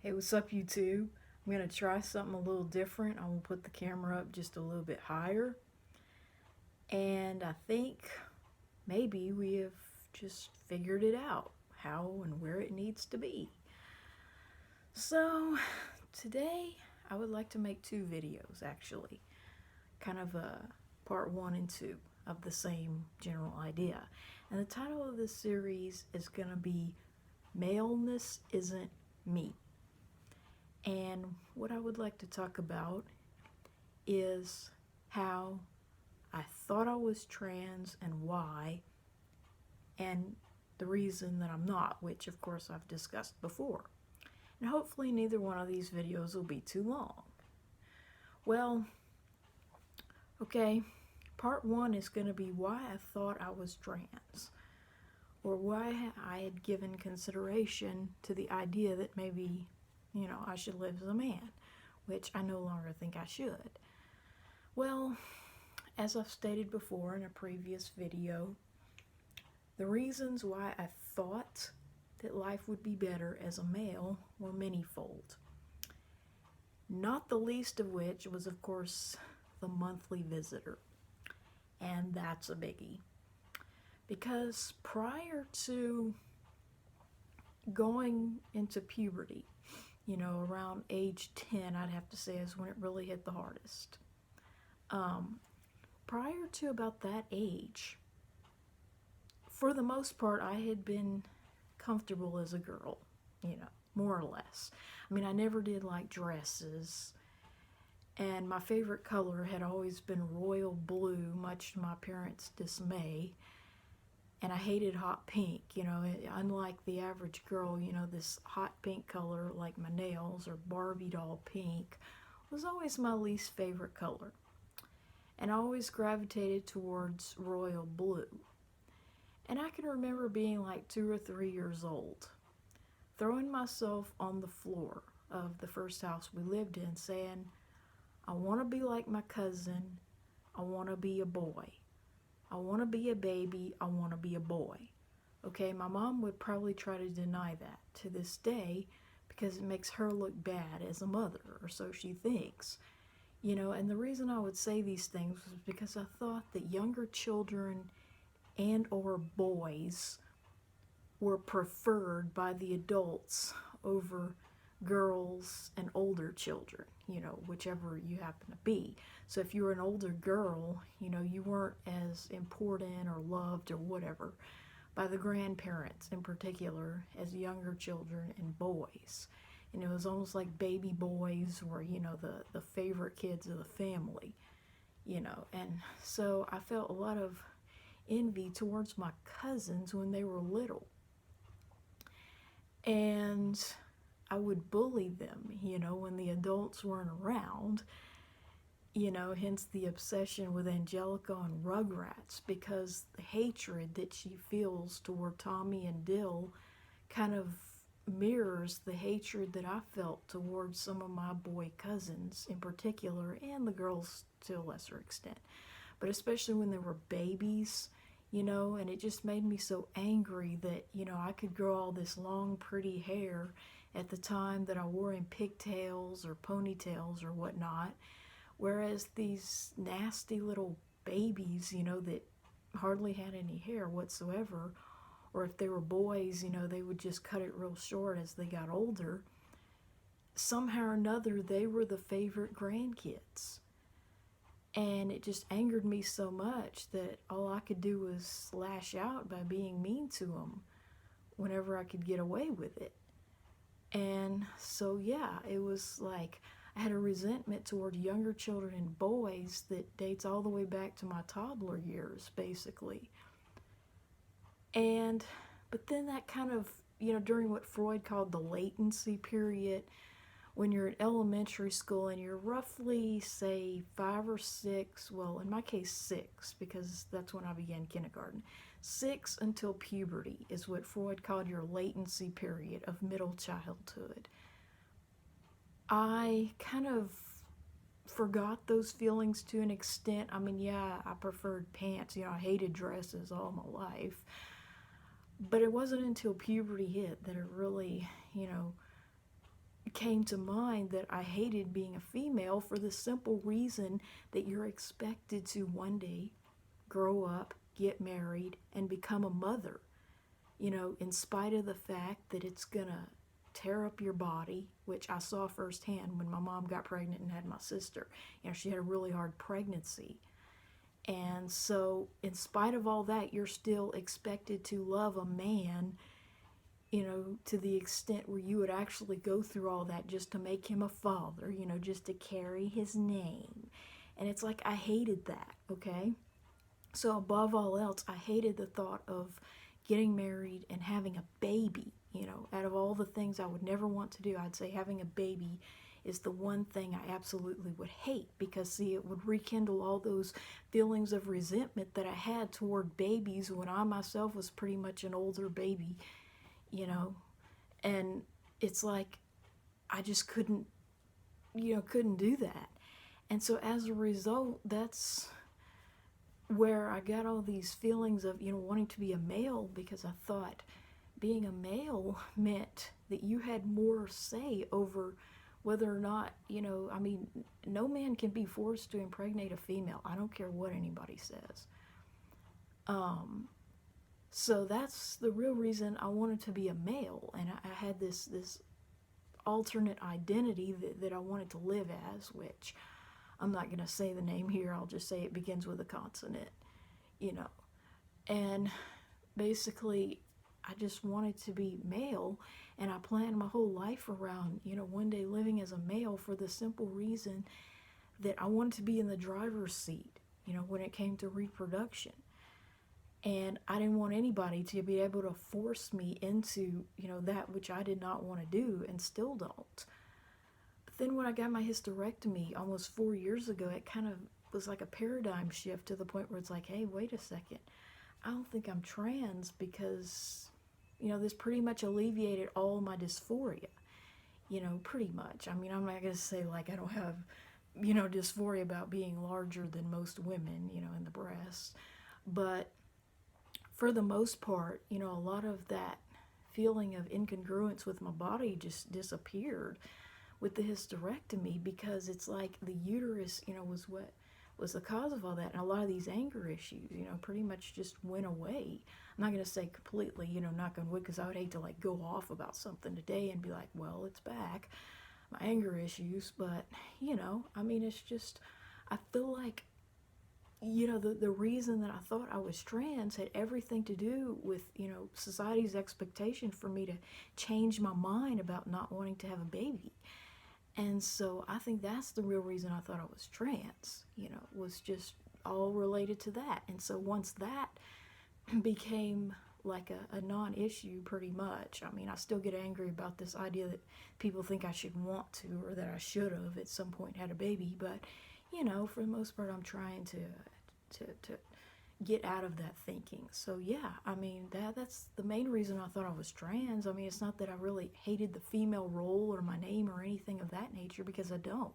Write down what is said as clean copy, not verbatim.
Hey, what's up, YouTube? I'm going to try something a little different. I'm going to put the camera up just a little bit higher. And I think maybe we have just figured it out, how and where it needs to be. So, today I would like to make two videos, actually. Kind of a part 1 and 2 of the same general idea. And the title of this series is going to be Maleness Isn't Me. And what I would like to talk about is how I thought I was trans and why, and the reason that I'm not, which of course I've discussed before. And hopefully neither one of these videos will be too long. Well, okay, part 1 is going to be why I thought I was trans, or why I had given consideration to the idea that maybe I should live as a man, which I no longer think I should. Well, as I've stated before in a previous video, the reasons why I thought that life would be better as a male were manyfold. Not the least of which was, of course, the monthly visitor. And that's a biggie. Because prior to going into puberty, around age 10, I'd have to say, is when it really hit the hardest. Prior to about that age, for the most part, I had been comfortable as a girl, more or less. I mean, I never did like dresses, and my favorite color had always been royal blue, much to my parents' dismay. And I hated hot pink, unlike the average girl, this hot pink color, like my nails or Barbie doll pink, was always my least favorite color. And I always gravitated towards royal blue. And I can remember being like 2 or 3 years old, throwing myself on the floor of the first house we lived in, saying, I want to be like my cousin, I want to be a boy. I want to be a baby, I want to be a boy. Okay, my mom would probably try to deny that to this day because it makes her look bad as a mother, or so she thinks. And the reason I would say these things was because I thought that younger children and or boys were preferred by the adults over girls and older children, whichever you happen to be. So if you were an older girl, you weren't as important or loved or whatever by the grandparents in particular as younger children and boys. And it was almost like baby boys were, the favorite kids of the family, And so I felt a lot of envy towards my cousins when they were little. And I would bully them, when the adults weren't around, hence the obsession with Angelica and Rugrats, because the hatred that she feels toward Tommy and Dill kind of mirrors the hatred that I felt towards some of my boy cousins in particular, and the girls to a lesser extent. But especially when they were babies, and it just made me so angry that, I could grow all this long, pretty hair at the time that I wore in pigtails or ponytails or whatnot, whereas these nasty little babies, that hardly had any hair whatsoever, or if they were boys, they would just cut it real short as they got older. Somehow or another, they were the favorite grandkids. And it just angered me so much that all I could do was lash out by being mean to them whenever I could get away with it. And so, yeah, it was like I had a resentment toward younger children and boys that dates all the way back to my toddler years, basically. But then that kind of, during what Freud called the latency period, when you're in elementary school and you're roughly, say, 5 or 6, well, in my case, 6, because that's when I began kindergarten. 6 until puberty is what Freud called your latency period of middle childhood. I kind of forgot those feelings to an extent. I mean, yeah, I preferred pants. I hated dresses all my life. But it wasn't until puberty hit that it really, came to mind that I hated being a female for the simple reason that you're expected to one day grow up, get married, and become a mother. In spite of the fact that it's gonna tear up your body, which I saw firsthand when my mom got pregnant and had my sister. She had a really hard pregnancy. And so, in spite of all that, you're still expected to love a man, to the extent where you would actually go through all that just to make him a father, just to carry his name. And it's like, I hated that, okay? So, above all else, I hated the thought of getting married and having a baby. Out of all the things I would never want to do, I'd say having a baby is the one thing I absolutely would hate, because, see, it would rekindle all those feelings of resentment that I had toward babies when I myself was pretty much an older baby, and it's like I just couldn't do that. And so as a result, that's where I got all these feelings of, wanting to be a male, because I thought being a male meant that you had more say over whether or not, no man can be forced to impregnate a female. I don't care what anybody says. So that's the real reason I wanted to be a male, and I had this alternate identity that I wanted to live as, which I'm not going to say the name here, I'll just say it begins with a consonant, and basically I just wanted to be male, and I planned my whole life around, one day living as a male, for the simple reason that I wanted to be in the driver's seat, when it came to reproduction. And I didn't want anybody to be able to force me into, that which I did not want to do, and still don't. But then when I got my hysterectomy almost 4 years ago, it kind of was like a paradigm shift, to the point where it's like, hey, wait a second. I don't think I'm trans, because, this pretty much alleviated all my dysphoria, pretty much. I mean, I'm not going to say like I don't have, dysphoria about being larger than most women, in the breasts. But for the most part, a lot of that feeling of incongruence with my body just disappeared with the hysterectomy, because it's like the uterus, was what was the cause of all that. And a lot of these anger issues, pretty much just went away. I'm not going to say completely, knock on wood, because I would hate to like go off about something today and be like, well, it's back, my anger issues. But, it's just, I feel like, the reason that I thought I was trans had everything to do with, society's expectation for me to change my mind about not wanting to have a baby. And so I think that's the real reason I thought I was trans, was just all related to that. And so once that became like a non-issue, pretty much, I still get angry about this idea that people think I should want to, or that I should have at some point had a baby. But, for the most part, I'm trying to get out of that thinking. So yeah, that's the main reason I thought I was trans. It's not that I really hated the female role or my name or anything of that nature, because I don't.